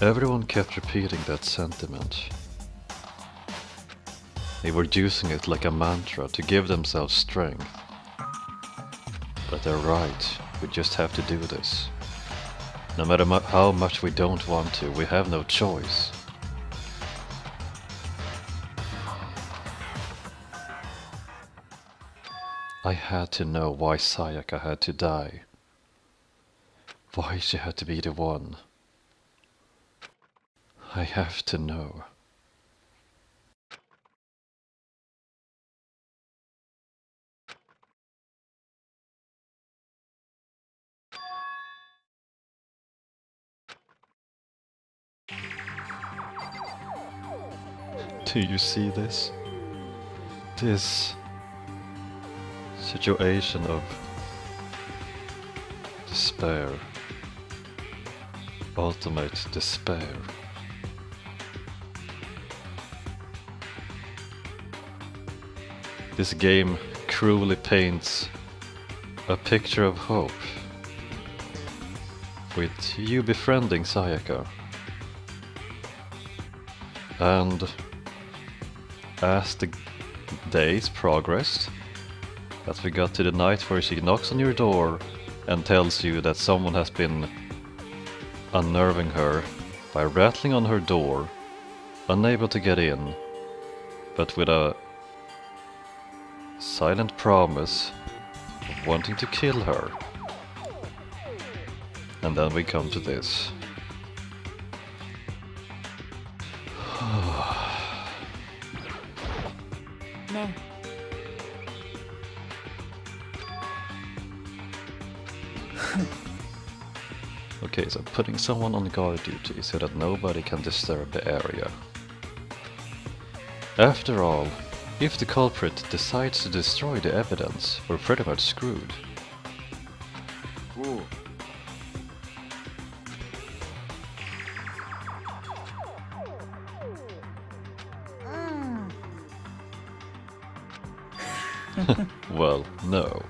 Everyone kept repeating that sentiment. They were using it like a mantra to give themselves strength. But they're right, we just have to do this. No matter how much we don't want to, we have no choice. I had to know why Sayaka had to die. Why she had to be the one. I have to know. Do you see this? This situation of despair. Ultimate despair. This game cruelly paints a picture of hope, with you befriending Sayaka. And as the days progressed, as we got to the night where she knocks on your door and tells you that someone has been unnerving her by rattling on her door, unable to get in, but with a silent promise of wanting to kill her. And then we come to this. 네. Okay, so putting someone on guard duty so that nobody can disturb the area. After all, if the culprit decides to destroy the evidence, we're pretty much screwed. Ooh. Well, no.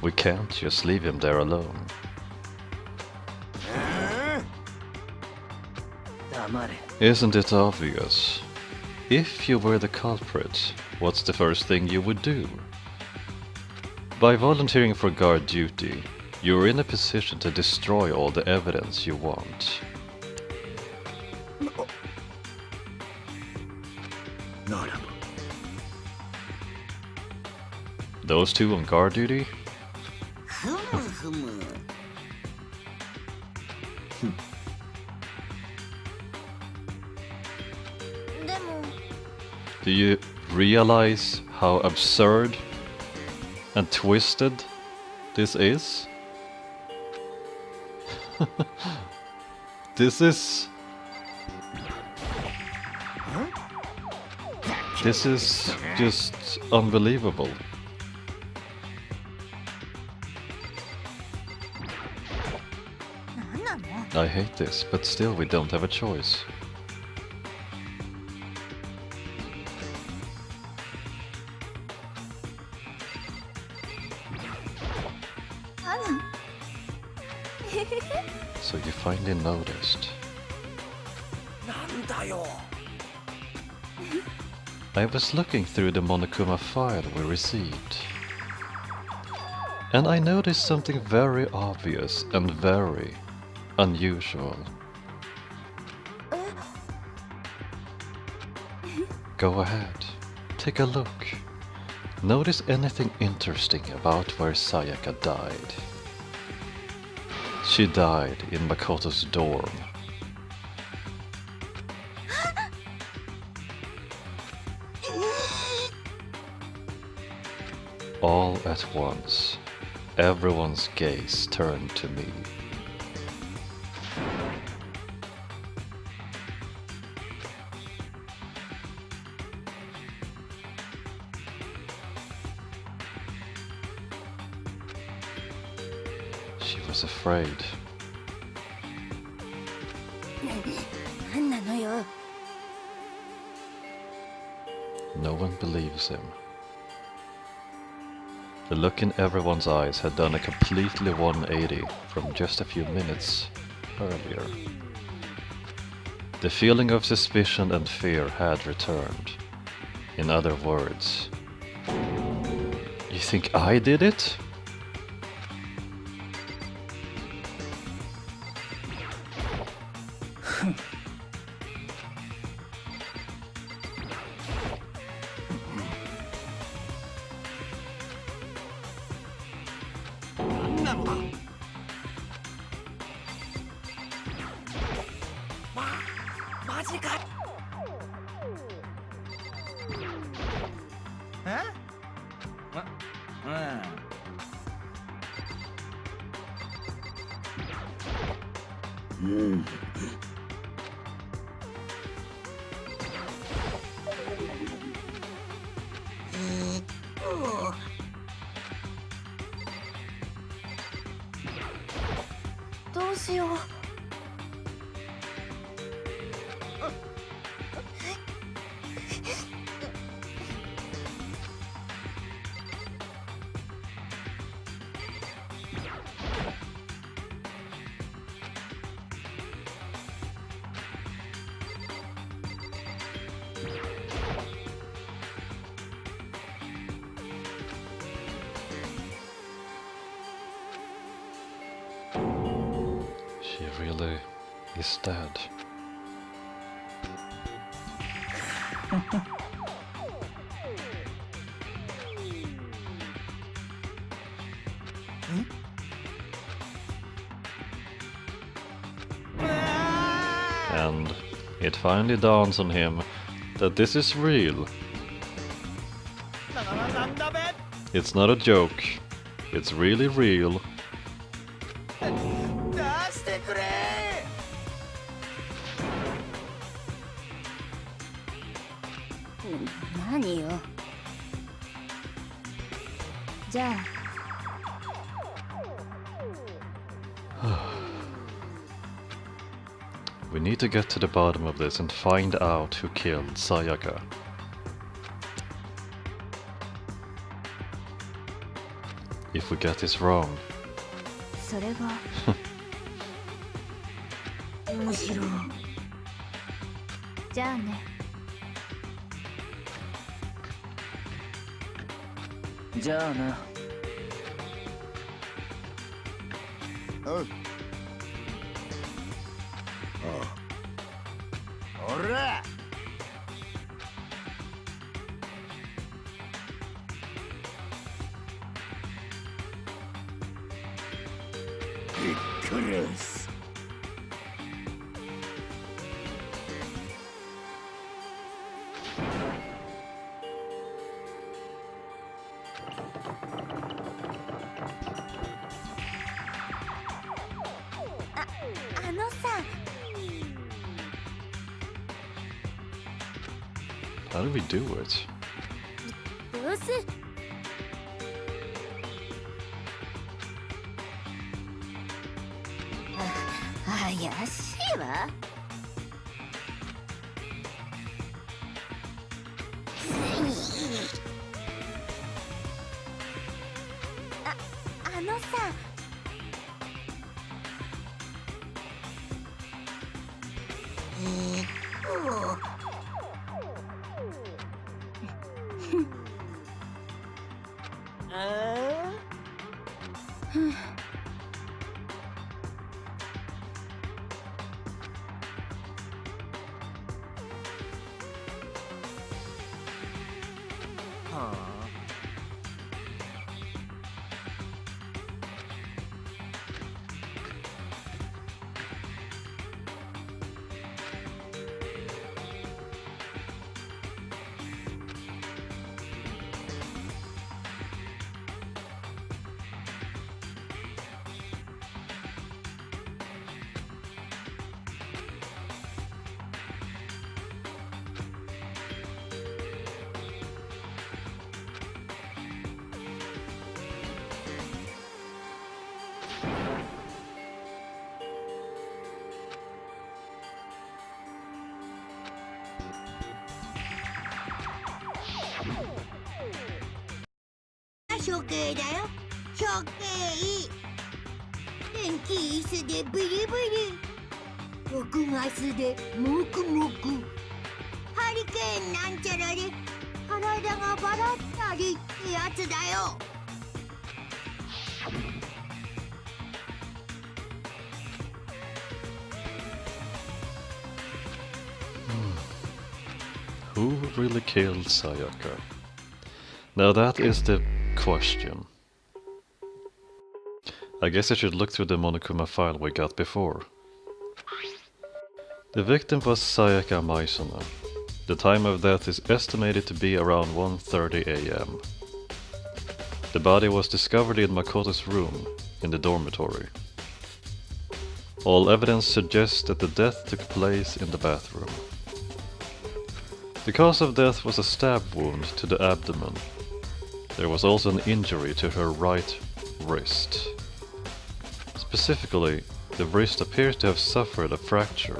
We can't just leave him there alone. Isn't it obvious? If you were the culprit, what's the first thing you would do? By volunteering for guard duty, you're in a position to destroy all the evidence you want. Those two on guard duty? Do you realize how absurd and twisted this is? This is just unbelievable. I hate this, but still we don't have a choice. So you finally noticed. I was looking through the Monokuma file we received, and I noticed something very obvious and very unusual. Go ahead, take a look. Notice anything interesting about where Sayaka died. She died in Makoto's dorm. All at once, everyone's gaze turned to me. She was afraid. No one believes him. The look in everyone's eyes had done a completely 180 from just a few minutes earlier. The feeling of suspicion and fear had returned. In other words, you think I did it?どうしよう。She really is dead. And it finally dawns on him that this is real. It's not a joke. It's really real.何よ。じゃあ。We need to get to the bottom of this and find out who killed Sayaka. If we get this wrong. それがむしろ。じゃあね。じゃあな。おう。おら。びっくりす。あのさ。How do we do it? どうす。怪しいわ。あのさ。処刑だよ。処刑。電気椅子でブリブリ。6月でもくもくハリケーンなんちゃらで体がバラったりってやつだよ。Who really killed Sayaka? Now that is the question. I guess I should look through the Monokuma file we got before. The victim was Sayaka Maisuna. The time of death is estimated to be around 1:30 AM. The body was discovered in Makoto's room, in the dormitory. All evidence suggests that the death took place in the bathroom. The cause of death was a stab wound to the abdomen. There was also an injury to her right wrist. Specifically, the wrist appears to have suffered a fracture.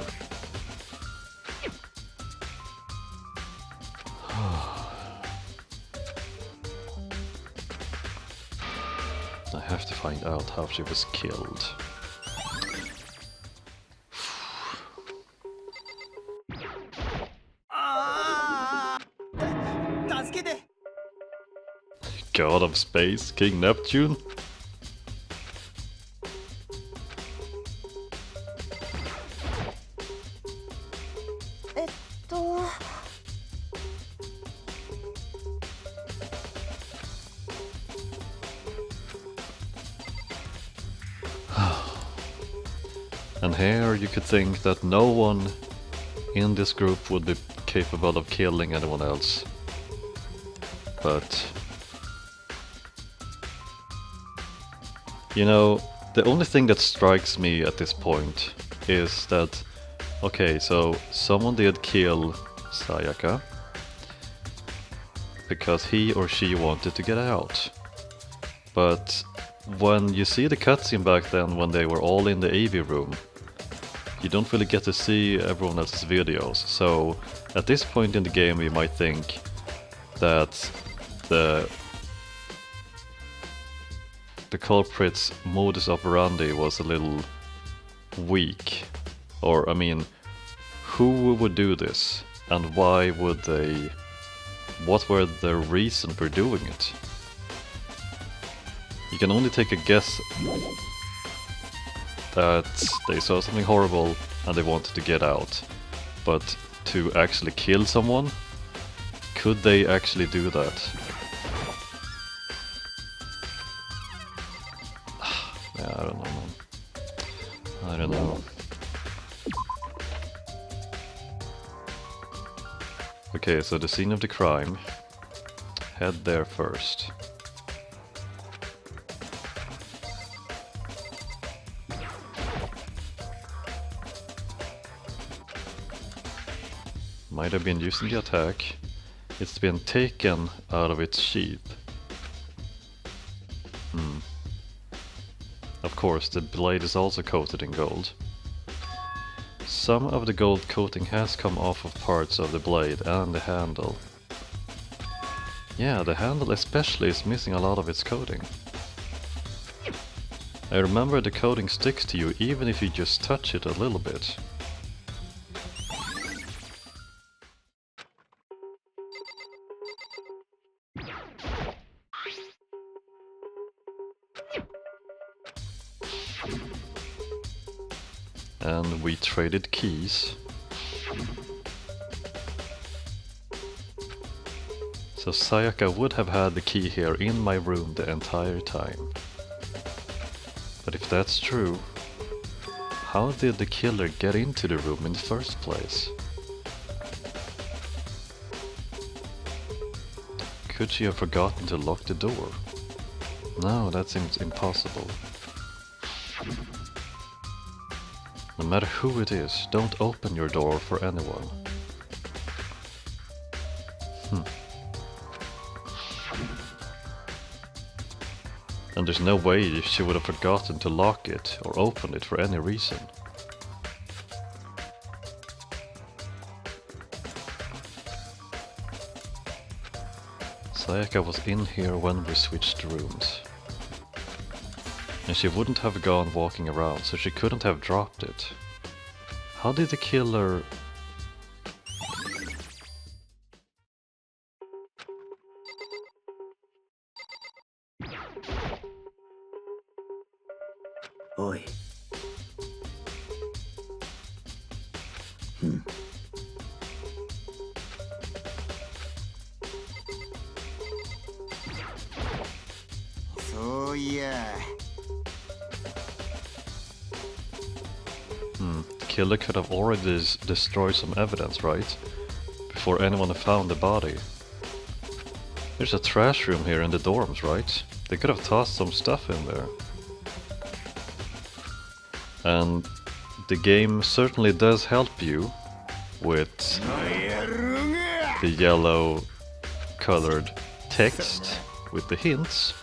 I have to find out how she was killed. God of Space, King Neptune? And here you could think that no one in this group would be capable of killing anyone else. But you know, the only thing that strikes me at this point is that, okay, so someone did kill Sayaka because he or she wanted to get out. But when you see the cutscene back then when they were all in the AV room, you don't really get to see everyone else's videos. So at this point in the game you might think that the culprit's modus operandi was a little weak. Or, I mean, who would do this? And why would they? What were their reason for doing it? You can only take a guess that they saw something horrible and they wanted to get out. But to actually kill someone? Could they actually do that? Yeah, I don't know, man. I don't know. Okay, so the scene of the crime. Head there first. Might have been using the attack. It's been taken out of its sheath. Of course, the blade is also coated in gold. Some of the gold coating has come off of parts of the blade and the handle. Yeah, the handle especially is missing a lot of its coating. I remember the coating sticks to you even if you just touch it a little bit. And we traded keys. So Sayaka would have had the key here in my room the entire time. But if that's true, how did the killer get into the room in the first place? Could she have forgotten to lock the door? No, that seems impossible. No matter who it is, don't open your door for anyone. And there's no way she would have forgotten to lock it or open it for any reason. Sayaka was in here when we switched rooms. And she wouldn't have gone walking around, so she couldn't have dropped it. How did the killer... Oi. So yeah. The killer could have already destroyed some evidence, right? Before anyone found the body. There's a trash room here in the dorms, right? They could have tossed some stuff in there. And the game certainly does help you with the yellow colored text with the hints.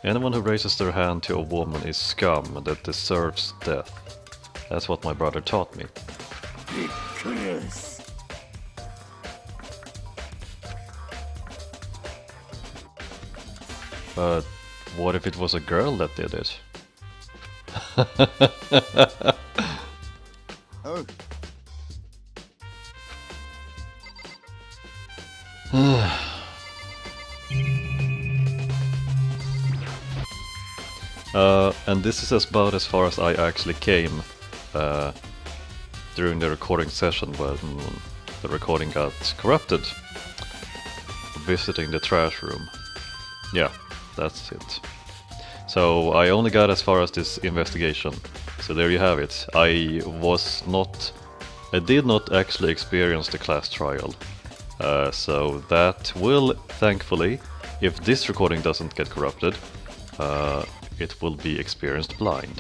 Anyone who raises their hand to a woman is scum that deserves death. That's what my brother taught me. But what if it was a girl that did it? Oh. And this is about as far as I actually came during the recording session when the recording got corrupted. Visiting the trash room. Yeah, that's it. So I only got as far as this investigation. So there you have it. I did not actually experience the class trial. So that will, thankfully, if this recording doesn't get corrupted, it will be experienced blind.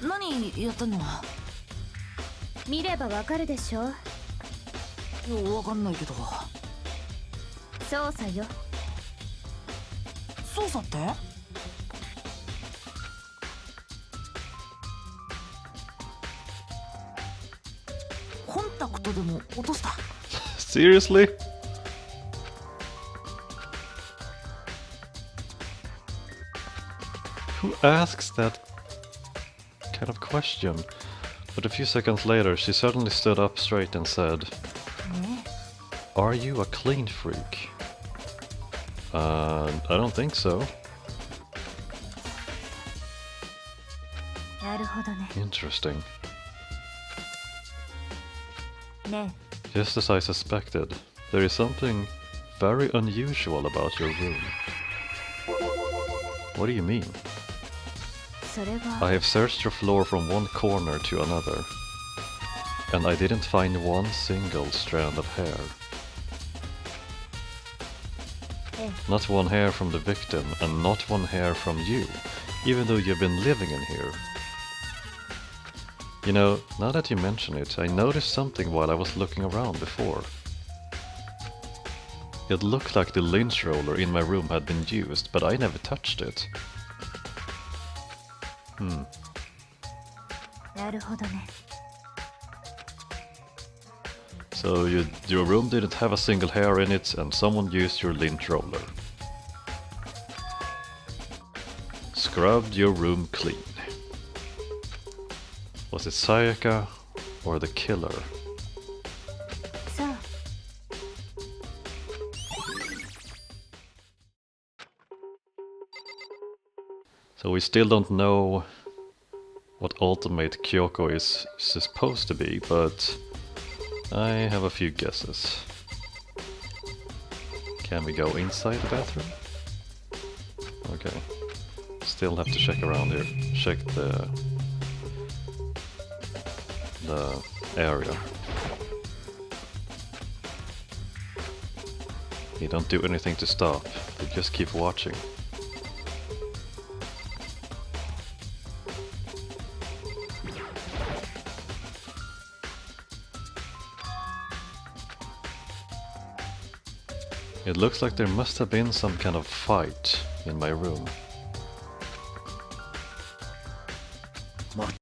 Whatやったの？見ればわかるでしょ。わかんないけど。捜査よ。捜査って？コンタクトでも落とした。Seriously? Who asks that kind of question? But a few seconds later, she suddenly stood up straight and said, "Are you a clean freak?" I don't think so. なるほどね。 Interesting. ね Just as I suspected, there is something very unusual about your room. What do you mean? それは。 I have searched your floor from one corner to another, and I didn't find one single strand of hair. Not one hair from the victim, and not one hair from you, even though you've been living in here. You know, now that you mention it, I noticed something while I was looking around before. It looked like the lynch roller in my room had been used, but I never touched it. なるほどね。 So your room didn't have a single hair in it, and someone used your lint roller. Scrubbed your room clean. Was it Sayaka or the killer? さあ。 So we still don't know what ultimate Kyoko is supposed to be, but I have a few guesses. Can we go inside the bathroom? Okay. Still have to check around here. Check the area. You don't do anything to stop, you just keep watching. It looks like there must have been some kind of fight in my room. ま